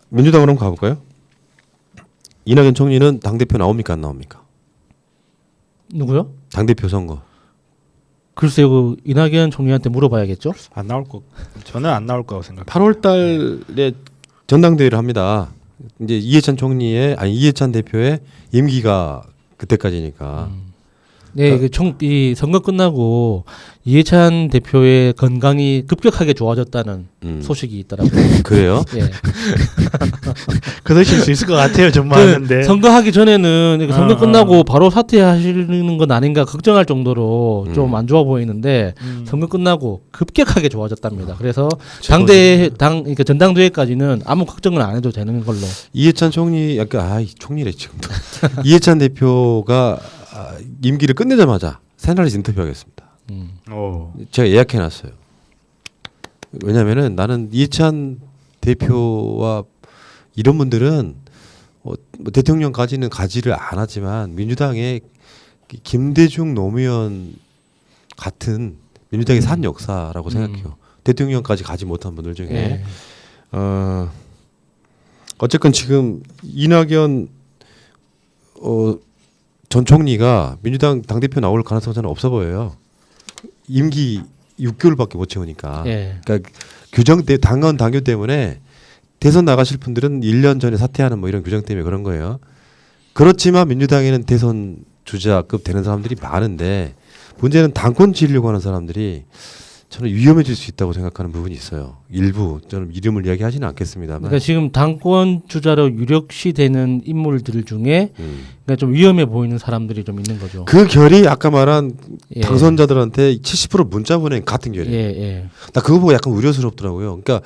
민주당으로 한번 가볼까요? 이낙연 총리는 당대표 나옵니까 안 나옵니까? 누구요? 당대표 선거. 글쎄요, 그 이낙연 총리한테 물어봐야겠죠. 안 나올 거. 저는 안 나올 거라고 생각해요. 8월 달에 전당대회를 합니다. 이제 이해찬 대표의 임기가 그때까지니까. 네, 이 선거 끝나고 이해찬 대표의 건강이 급격하게 좋아졌다는 소식이 있더라고요. 그래요? 예. 그러실 수 있을 것 같아요. 정말 하는데. 선거하기 전에는 선거 끝나고 바로 사퇴하시는 건 아닌가 걱정할 정도로 좀 안 좋아 보이는데 선거 끝나고 급격하게 좋아졌답니다. 그래서 그러니까 전당대회까지는 아무 걱정을 안 해도 되는 걸로. 이해찬 총리 약간 총리래 지금도. 이해찬 대표가 임기를 끝내자마자 새날에서 인터뷰하겠습니다. 제가 예약해놨어요. 왜냐면은 나는 이해찬 대표와 이런 분들은 뭐 대통령까지는 가지를 안 하지만 민주당의 김대중 노무현 같은 민주당의 산 역사라고 생각해요. 대통령까지 가지 못한 분들 중에 예. 어쨌건 지금 이낙연 전 총리가 민주당 당대표 나올 가능성은 저는 없어 보여요. 임기 6개월밖에 못 채우니까. 예. 그러니까 규정 때 당헌 당규 때문에 대선 나가실 분들은 1년 전에 사퇴하는 뭐 이런 규정 때문에 그런 거예요. 그렇지만 민주당에는 대선 주자급 되는 사람들이 많은데 문제는 당권 지으려고 하는 사람들이 저는 위험해질 수 있다고 생각하는 부분이 있어요. 일부 저는 이름을 이야기하지는 않겠습니다만. 그러니까 지금 당권 주자로 유력시되는 인물들 중에 그러니까 좀 위험해 보이는 사람들이 좀 있는 거죠. 그 결이 아까 말한 예. 당선자들한테 70% 문자 보낸 같은 결이에요. 예. 나 그거 보고 약간 우려스럽더라고요. 그러니까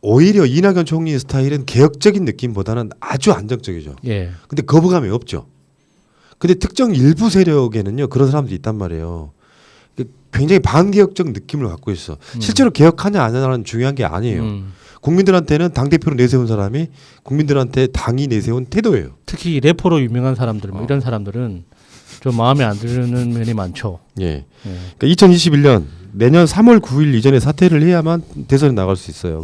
오히려 이낙연 총리 스타일은 개혁적인 느낌보다는 아주 안정적이죠. 예. 근데 거부감이 없죠. 근데 특정 일부 세력에는요 그런 사람들이 있단 말이에요. 굉장히 반개혁적 느낌을 갖고 있어. 실제로 개혁하냐 안 하냐는 중요한 게 아니에요. 국민들한테는 당 대표로 내세운 사람이 국민들한테 당이 내세운 태도예요. 특히 래퍼로 유명한 사람들, 뭐 이런 사람들은 좀 마음에 안 드는 면이 많죠. 예. 그러니까 2021년 내년 3월 9일 이전에 사퇴를 해야만 대선에 나갈 수 있어요.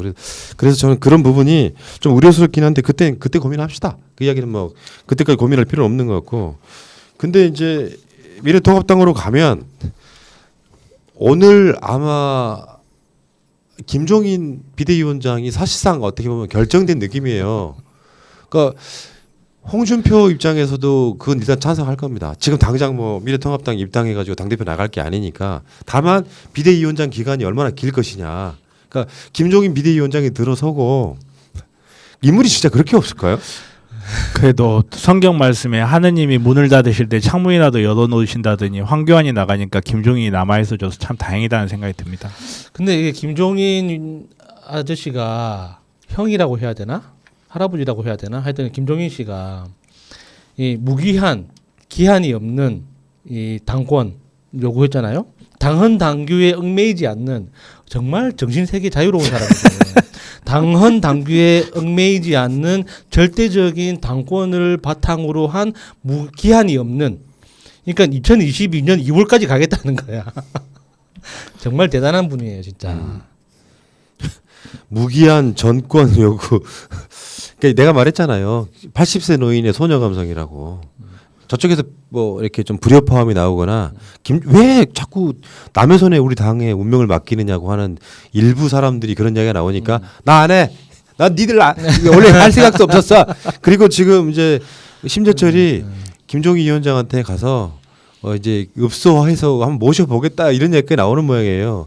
그래서 저는 그런 부분이 좀 우려스럽긴 한데 그때 고민합시다. 그 이야기는 뭐 그때까지 고민할 필요는 없는 것 같고. 근데 이제 미래통합당으로 가면 오늘 아마 김종인 비대위원장이 사실상 어떻게 보면 결정된 느낌이에요. 그러니까 홍준표 입장에서도 그건 일단 찬성할 겁니다. 지금 당장 뭐 미래통합당 입당해가지고 당대표 나갈 게 아니니까. 다만 비대위원장 기간이 얼마나 길 것이냐. 그러니까 김종인 비대위원장이 들어서고 인물이 진짜 그렇게 없을까요? 그래도 성경 말씀에 하느님이 문을 닫으실 때 창문이라도 열어놓으신다더니 황교안이 나가니까 김종인이 남아있어줘서 참 다행이다는 생각이 듭니다. 근데 이게 김종인 아저씨가 형이라고 해야 되나? 할아버지라고 해야 되나? 하여튼 김종인 씨가 이 무기한 기한이 없는 이 당권 요구했잖아요. 당헌 당규에 얽매이지 않는 정말 정신세계 자유로운 사람이에요. 당헌 당규에 얽매이지 않는 절대적인 당권을 바탕으로 한 무기한이 없는, 그러니까 2022년 2월까지 가겠다는 거야. 정말 대단한 분이에요, 진짜. 무기한 전권 요구. 그러니까 내가 말했잖아요. 80세 노인의 소녀 감성이라고. 저쪽에서 뭐 이렇게 좀 불협화음이 나오거나 왜 자꾸 남의 손에 우리 당의 운명을 맡기느냐고 하는 일부 사람들이 그런 이야기가 나오니까 나 안 해. 난 니들 원래 할 생각도 없었어. 그리고 지금 이제 심재철이 김종인 위원장한테 가서 이제 읍소해서 한번 모셔보겠다 이런 얘기가 나오는 모양이에요.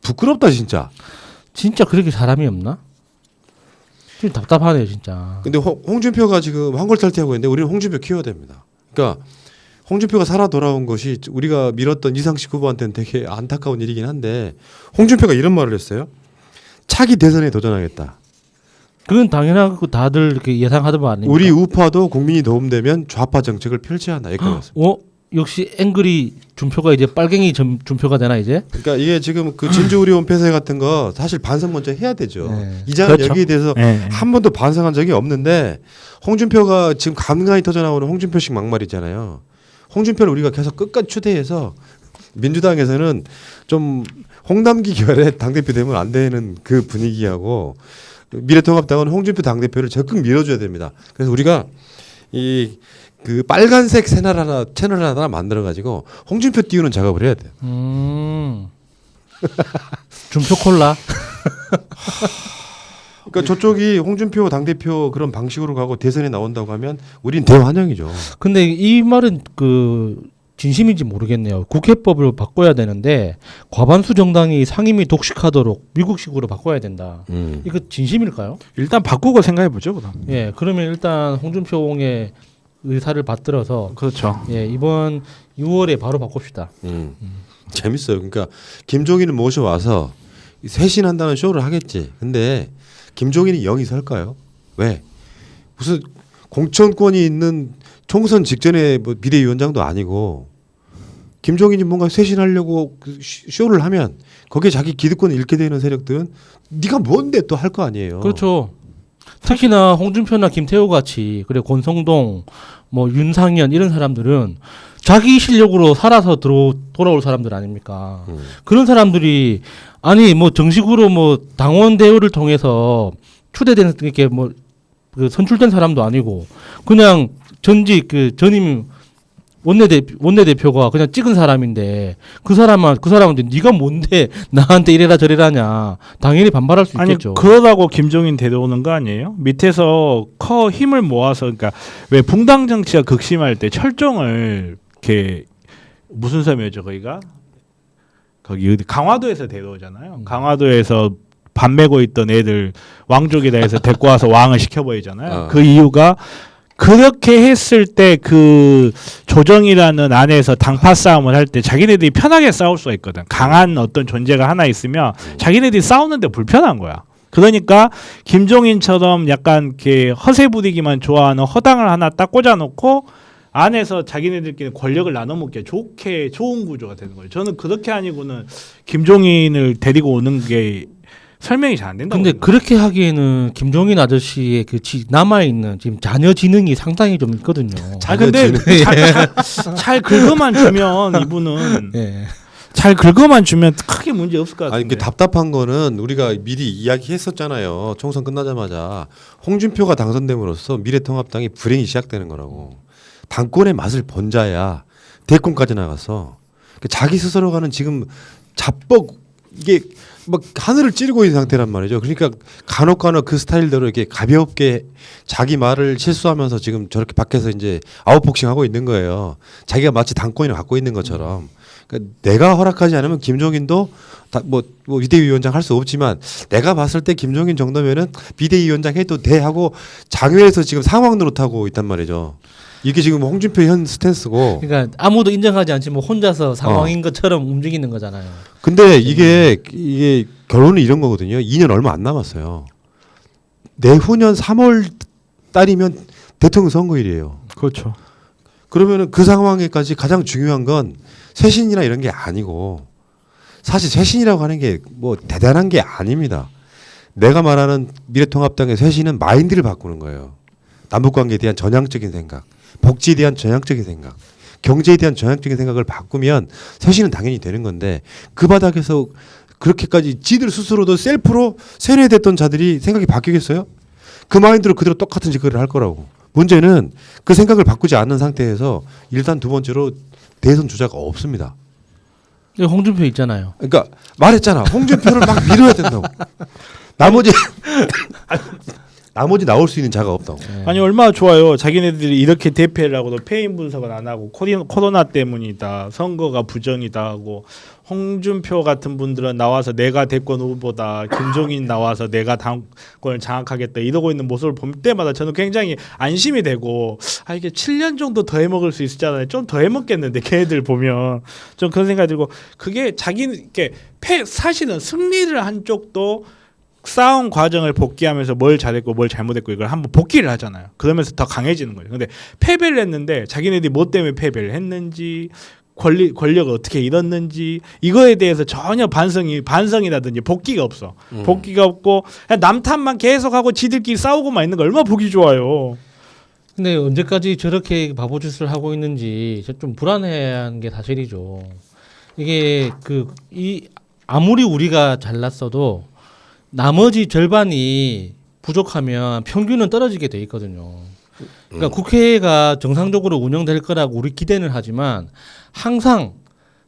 부끄럽다 진짜. 진짜 그렇게 사람이 없나? 좀 답답하네요, 진짜. 근데 홍준표가 지금 환골탈퇴하고 있는데 우리는 홍준표 키워야 됩니다. 그러니까 홍준표가 살아 돌아온 것이 우리가 밀었던 이상식 후보한테는 되게 안타까운 일이긴 한데 홍준표가 이런 말을 했어요. 차기 대선에 도전하겠다. 그건 당연하고 다들 이렇게 예상하던 바 아닙니까? 우리 우파도 국민이 도움되면 좌파 정책을 펼쳐야 한다. 여기까지 왔습니다. 역시 앵그리 준표가 이제 빨갱이 준표가 되나 이제? 그러니까 이게 지금 그 진주의료원 폐쇄 같은 거 사실 반성 먼저 해야 되죠. 네. 이자는 그렇죠. 여기에 대해서 네. 한 번도 반성한 적이 없는데 홍준표가 지금 간간히 터져나오는 홍준표식 막말이잖아요. 홍준표를 우리가 계속 끝까지 추대해서 민주당에서는 좀 홍남기 결의 당대표 되면 안 되는 그 분위기하고 미래통합당은 홍준표 당대표를 적극 밀어줘야 됩니다. 그래서 우리가 이 그 빨간색 채널 하나 만들어 가지고 홍준표 띄우는 작업을 해야 돼요. 준표 콜라. 그러니까 저쪽이 홍준표 당대표 그런 방식으로 가고 대선에 나온다고 하면 우린 대환영이죠. 근데 이 말은 그 진심인지 모르겠네요. 국회법을 바꿔야 되는데 과반수 정당이 상임위 독식하도록 미국식으로 바꿔야 된다. 이거 진심일까요? 일단 바꾸고 생각해 보죠, 그럼. 예, 그러면 일단 홍준표의 의사를 받들어서 그렇죠. 예, 이번 6월에 바로 바꿉시다. 재밌어요. 그러니까 김종인을 모셔와서 쇄신한다는 쇼를 하겠지. 근데 김종인이 영이 설까요? 왜? 무슨 공천권이 있는 총선 직전에 뭐 비대위원장도 아니고 김종인이 뭔가 쇄신하려고 그 쇼를 하면 거기에 자기 기득권을 잃게 되는 세력들은 네가 뭔데 또 할 거 아니에요. 그렇죠. 특히나 홍준표나 김태호 같이 그리고 권성동, 뭐 윤상현 이런 사람들은 자기 실력으로 살아서 돌아올 사람들 아닙니까? 그런 사람들이 아니 뭐 정식으로 뭐 당원 대우를 통해서 추대된 이렇게 뭐 그 선출된 사람도 아니고 그냥 전직 그 전임 원내대표가 그냥 찍은 사람인데 그 사람한테 네가 뭔데 나한테 이래라 저래라냐 당연히 반발할 수 아니 있겠죠. 그러다고 김종인 데려오는 거 아니에요? 밑에서 힘을 모아서 그러니까 왜 붕당 정치가 극심할 때 철종을 이렇게 무슨 섬이었죠 거기가? 거기 어디 강화도에서 데려오잖아요. 강화도에서 반 메고 있던 애들 왕족이다 해서 데리고 와서 왕을 시켜버리잖아요. 그 이유가 그렇게 했을 때 그 조정이라는 안에서 당파 싸움을 할 때 자기네들이 편하게 싸울 수가 있거든. 강한 어떤 존재가 하나 있으면 자기네들이 싸우는데 불편한 거야. 그러니까 김종인처럼 약간 이렇게 허세 부리기만 좋아하는 허당을 하나 딱 꽂아놓고 안에서 자기네들끼리 권력을 나눠 먹기에 좋은 구조가 되는 거예요. 저는 그렇게 아니고는 김종인을 데리고 오는 게 설명이 잘 안 된다고. 근데 그렇게 하기에는 김종인 아저씨의 그 남아 있는 지금 자녀 지능이 상당히 좀 있거든요. 근데 잘 긁어만 주면 이분은 예. 잘 긁어만 주면 크게 문제 없을 것 아니 같은데. 그 답답한 거는 우리가 미리 이야기했었잖아요. 총선 끝나자마자 홍준표가 당선됨으로써 미래통합당이 불행이 시작되는 거라고. 당권의 맛을 본 자야 대권까지 나갔어. 자기 스스로가는 지금 자뻑 이게 막 하늘을 찌르고 있는 상태란 말이죠. 그러니까 간혹 그 스타일대로 이렇게 가볍게 자기 말을 실수하면서 지금 저렇게 밖에서 이제 아웃복싱 하고 있는 거예요. 자기가 마치 당권을 갖고 있는 것처럼. 그러니까 내가 허락하지 않으면 김종인도 뭐 비대위원장 할 수 없지만 내가 봤을 때 김종인 정도면은 비대위원장 해도 돼 하고 장외에서 지금 상황 노릇하고 있단 말이죠. 이게 지금 홍준표 현 스탠스고. 그러니까 아무도 인정하지 않지만 혼자서 상황인 것처럼 움직이는 거잖아요. 근데 이게 결론은 이런 거거든요. 2년 얼마 안 남았어요. 내후년 3월 달이면 대통령 선거일이에요. 그렇죠. 그러면은 그 상황에까지 가장 중요한 건 쇄신이나 이런 게 아니고 사실 쇄신이라고 하는 게 뭐 대단한 게 아닙니다. 내가 말하는 미래통합당의 쇄신은 마인드를 바꾸는 거예요. 남북관계에 대한 전향적인 생각, 복지에 대한 전향적인 생각, 경제에 대한 전향적인 생각을 바꾸면 쇄신은 당연히 되는 건데 그 바닥에서 그렇게까지 지들 스스로도 셀프로 세뇌됐던 자들이 생각이 바뀌겠어요? 그 마인드로 그대로 똑같은 짓거리를 할 거라고. 문제는 그 생각을 바꾸지 않는 상태에서 일단 두 번째로 대선 주자가 없습니다. 홍준표 있잖아요. 그러니까 말했잖아. 홍준표를 막 밀어야 된다고. 나머지 나올 수 있는 자가 없다고. 네. 아니 얼마나 좋아요. 자기네들이 이렇게 대패를 하고도 패인 분석은 안 하고 코로나 때문이다. 선거가 부정이다 하고 홍준표 같은 분들은 나와서 내가 대권 후보다. 김종인 나와서 내가 당권을 장악하겠다. 이러고 있는 모습을 볼 때마다 저는 굉장히 안심이 되고 이게 7년 정도 더 해먹을 수 있었잖아요. 좀 더 해먹겠는데 걔네들 보면 좀 그런 생각이 들고 그게 이렇게 사실은 승리를 한 쪽도 싸움 과정을 복귀하면서 뭘 잘했고 뭘 잘못했고 이걸 한번 복귀를 하잖아요. 그러면서 더 강해지는 거예요. 근데 패배를 했는데 자기네들이 뭐 때문에 패배를 했는지 권력을 어떻게 잃었는지 이거에 대해서 전혀 반성이라든지 복귀가 없어. 복귀가 없고 그냥 남탓만 계속하고 지들끼리 싸우고만 있는 거 얼마나 보기 좋아요. 근데 언제까지 저렇게 바보짓을 하고 있는지 좀 불안해한 게 사실이죠. 이게 아무리 우리가 잘났어도 나머지 절반이 부족하면 평균은 떨어지게 돼 있거든요. 그러니까 국회가 정상적으로 운영될 거라고 우리 기대는 하지만 항상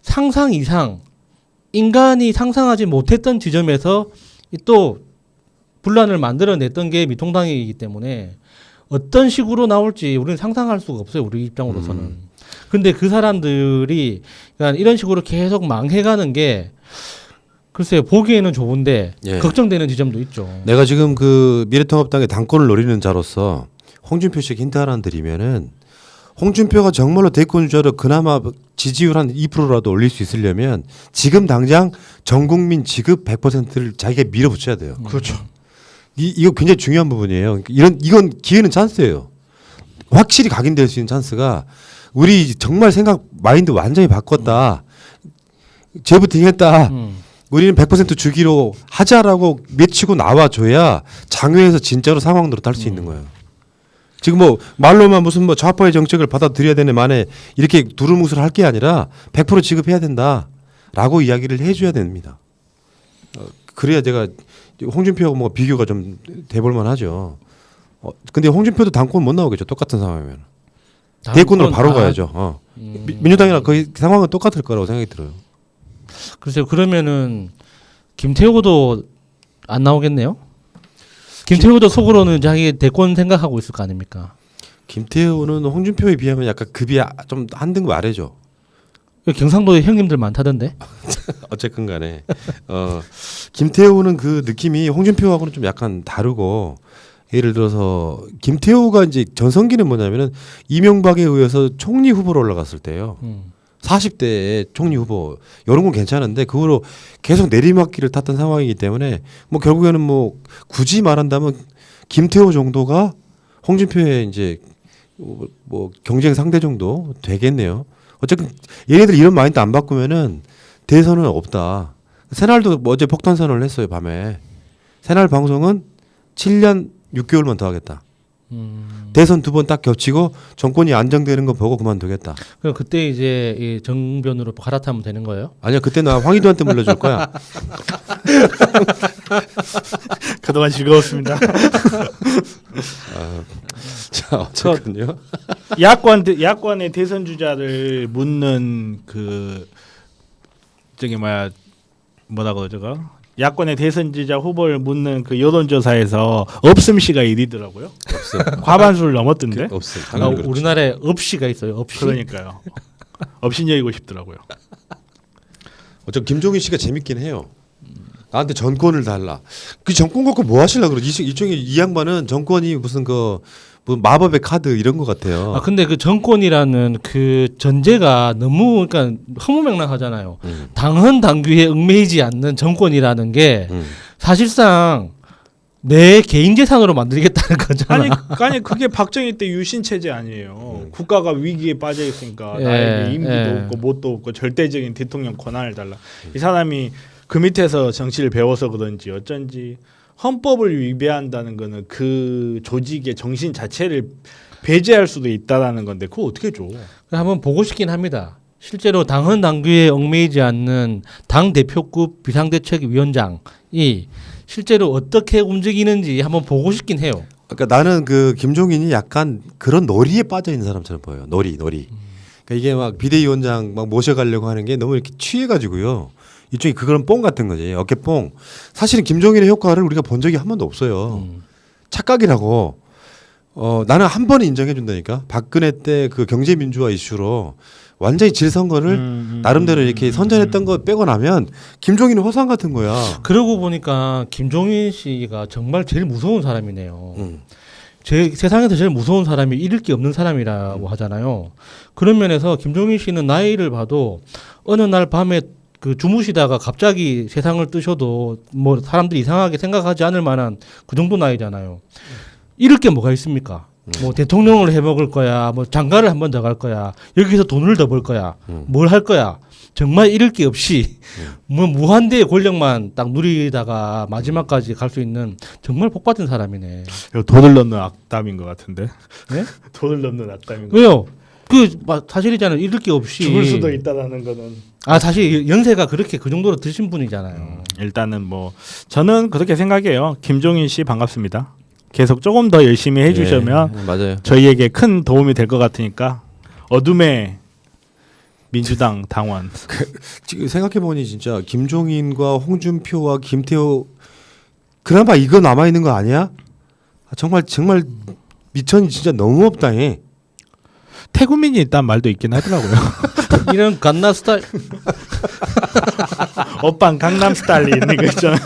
상상 이상 인간이 상상하지 못했던 지점에서 또 분란을 만들어냈던 게 미통당이기 때문에 어떤 식으로 나올지 우리는 상상할 수가 없어요. 우리 입장으로서는. 근데 그 사람들이 그러니까 이런 식으로 계속 망해가는 게 글쎄요. 보기에는 좋은데 예. 걱정되는 지점도 있죠. 내가 지금 그 미래통합당의 당권을 노리는 자로서 홍준표 씨에게 힌트 하나 드리면은 홍준표가 정말로 대권 주자로 그나마 지지율 한 2%라도 올릴 수 있으려면 지금 당장 전 국민 지급 100%를 자기가 밀어붙여야 돼요. 그렇죠. 이거 굉장히 중요한 부분이에요. 이건 기회는 찬스예요. 확실히 각인될 수 있는 찬스가 우리 정말 생각 마인드 완전히 바꿨다. 재부팅했다. 우리는 100% 주기로 하자라고 외치고 나와줘야 장외에서 진짜로 상황으로 딸 수 있는 거예요. 지금 뭐 말로만 무슨 뭐 좌파의 정책을 받아들여야 되는 만에 이렇게 두루뭉술 할 게 아니라 100% 지급해야 된다라고 이야기를 해줘야 됩니다. 그래야 제가 홍준표하고 뭐 비교가 좀 돼볼만 하죠. 근데 홍준표도 당권 못 나오겠죠. 똑같은 상황이면. 대권으로 바로 가야죠. 민주당이랑 거의 상황은 똑같을 거라고 생각이 들어요. 글쎄요. 그러면은 김태호도 안 나오겠네요. 김태호도 속으로는 자기 대권 생각하고 있을 거 아닙니까? 김태호는 홍준표에 비하면 약간 급이 좀 한 등급 아래죠. 경상도에 형님들 많다던데. 어쨌건 간에 김태호는 그 느낌이 홍준표하고는 좀 약간 다르고 예를 들어서 김태호가 이제 전성기는 뭐냐면은 이명박에 의해서 총리 후보로 올라갔을 때요. 40대에 총리 후보 이런 건 괜찮은데 그 후로 계속 내리막길을 탔던 상황이기 때문에 뭐 결국에는 뭐 굳이 말한다면 김태호 정도가 홍준표의 이제 뭐 경쟁 상대 정도 되겠네요. 어쨌든 얘네들 이런 마인드 안 바꾸면은 대선은 없다. 새날도 뭐 어제 폭탄 선언을 했어요. 밤에 새날 방송은 7년 6개월만 더 하겠다. 대선 2번 딱 겹치고 정권이 안정되는 거 보고 그만두겠다. 그럼 그때 이제 이 정변으로 갈아타면 되는 거예요? 아니야 그때 나 황희도한테 물려줄 거야. 그동안 즐거웠습니다. 자 어쨌든요. 야권의 대선 주자를 묻는 그 저기 뭐라고 그러죠? 야권의 대선 주자 후보를 묻는 그 여론조사에서 없음 씨가 1위더라고요. 없어. 과반수를 넘었던데. 없어. 우리나라에 없이가 있어요. 없이. 그러니까요. 업신여기고 싶더라고요. 어쨌든 김종인 씨가 재밌긴 해요. 나한테 전권을 달라. 그 정권 갖고 뭐 하실라 그러? 이쪽에 이 양반은 정권이 무슨 뭐 마법의 카드 이런 것 같아요. 근데 그 정권이라는 그 전제가 너무 그러니까 허무맹랑하잖아요. 당헌 당규에 얽매이지 않는 정권이라는 게 사실상 내 개인 재산으로 만들겠다는 거잖아. 아니 그게 박정희 때 유신 체제 아니에요. 국가가 위기에 빠져 있으니까 나에게 임기도 없고 뭣도 없고 절대적인 대통령 권한을 달라. 이 사람이 그 밑에서 정치를 배워서 그런지 어쩐지 헌법을 위배한다는 거는 그 조직의 정신 자체를 배제할 수도 있다라는 건데 그거 어떻게 줘? 한번 보고 싶긴 합니다. 실제로 당헌 당규에 얽매이지 않는 당 대표급 비상대책위원장이 실제로 어떻게 움직이는지 한번 보고 싶긴 해요. 그러니까 나는 그 김종인이 약간 그런 놀이에 빠져 있는 사람처럼 보여요. 놀이. 그러니까 이게 막 비대위원장 막 모셔가려고 하는 게 너무 이렇게 취해가지고요. 이쪽이 그런 뽕 같은 거지. 어깨뽕. 사실은 김종인의 효과를 우리가 본 적이 한 번도 없어요. 착각이라고. 나는 한 번에 인정해 준다니까. 박근혜 때 그 경제민주화 이슈로 완전히 질선거를 나름대로 이렇게 선전했던 거 빼고 나면 김종인은 허상 같은 거야. 그러고 보니까 김종인 씨가 정말 제일 무서운 사람이네요. 세상에서 제일 무서운 사람이 잃을 게 없는 사람이라고 하잖아요. 그런 면에서 김종인 씨는 나이를 봐도 어느 날 밤에 그 주무시다가 갑자기 세상을 뜨셔도 뭐 사람들이 이상하게 생각하지 않을 만한 그 정도 나이잖아요. 잃을 게 뭐가 있습니까? 뭐 대통령을 해먹을 거야, 뭐 장가를 한 번 더 갈 거야, 여기서 돈을 더 벌 거야, 뭘 할 거야. 정말 잃을 게 없이 뭐 무한대의 권력만 딱 누리다가 마지막까지 갈 수 있는 정말 복 받은 사람이네. 돈을 넣는 악담인 것 같은데. 네? 돈을 넣는 악담인 것 왜요? 사실이잖아요. 잃을 게 없이 죽을 수도 있다라는 거는 사실 연세가 그렇게 그 정도로 드신 분이잖아요. 일단은 뭐 저는 그렇게 생각해요. 김종인 씨 반갑습니다. 계속 조금 더 열심히 해주시면 예, 맞아요. 저희에게 큰 도움이 될 것 같으니까 어둠의 민주당 당원. 지금 생각해 보니 진짜 김종인과 홍준표와 김태호 그나마 이거 남아 있는 거 아니야? 정말 미천이 진짜 너무 없다해. 태구민이 있다는 말도 있긴 하더라고요. 이런 갓나 스타일 오빤 강남 스타일이 있는 거 있잖아요.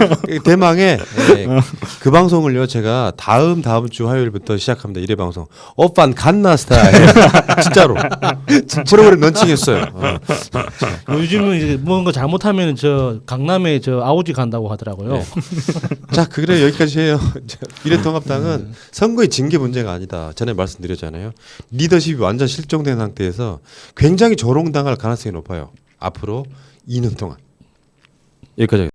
대망의 그 방송을요 제가 다음 주 화요일부터 시작합니다. 1회 방송 오빤 갓나 스타일 진짜로 프로그램 런칭했어요. 요즘은 이제 뭔가 잘못하면 저 강남에 저 아오지 간다고 하더라고요. 네. 자 그래 여기까지 해요. 미래통합당은 선거의 징계 문제가 아니다. 전에 말씀드렸잖아요. 리더십이 완전 실종된 상태에서 굉장히 조롱당할 가능성이 높아요. 앞으로 2년 동안 여기까지.